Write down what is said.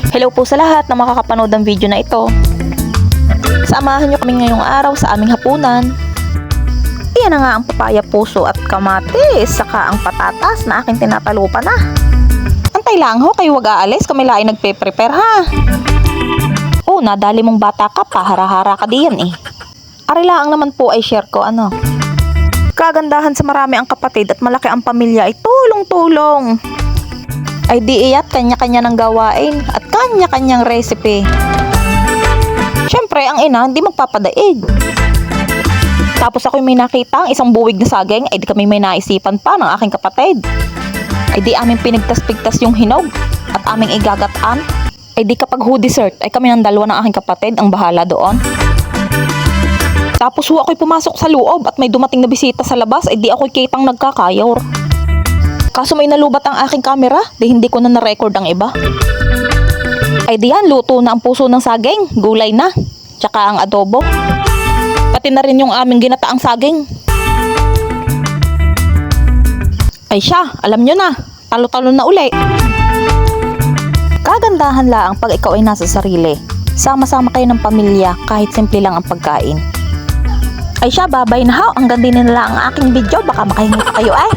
Hello po sa lahat na makakapanood ng video na ito. Samahan nyo kami ngayong araw sa aming hapunan. Iyan na nga ang papaya, puso at kamatis, saka ang patatas na aking tinatalupan na. Antay lang ho, kayo wag aalis, kami laing nagpe-prepare ha. Oh, nadali mong bata ka pa, hara-hara ka diyan eh. Arilaang naman po ay share ko ano. Kagandahan sa marami ang kapatid at malaki ang pamilya ay tulong-tulong. Ay di iya't kanya-kanya ng gawain at kanya-kanyang recipe. Siyempre, ang ina hindi magpapadaig. Tapos ako'y may nakita ang isang buwig na saging, ay di kami may naisipan pa ng aking kapatid. Ay di aming pinigtas-pigtas yung hinog at aming igagataan. Ay di kapag ho dessert, ay kami ng dalawa ng aking kapatid ang bahala doon. Tapos ho ako'y pumasok sa loob at may dumating na bisita sa labas, ay di ako'y kitang nagkakayor. Kaso may nalubat ang aking camera, di hindi ko na na-record ang iba. Ay diyan, luto na ang puso ng saging, gulay na, tsaka ang adobo. Pati na rin yung aming ginataang saging. Ay siya, alam nyo na, talo-talo na uli. Kagandahan lang pag ikaw ay nasa sarili. Sama-sama kayo ng pamilya kahit simple lang ang pagkain. Ay siya, babay na ho, hanggang din nila ang aking video, baka makahingi pa kayo ay.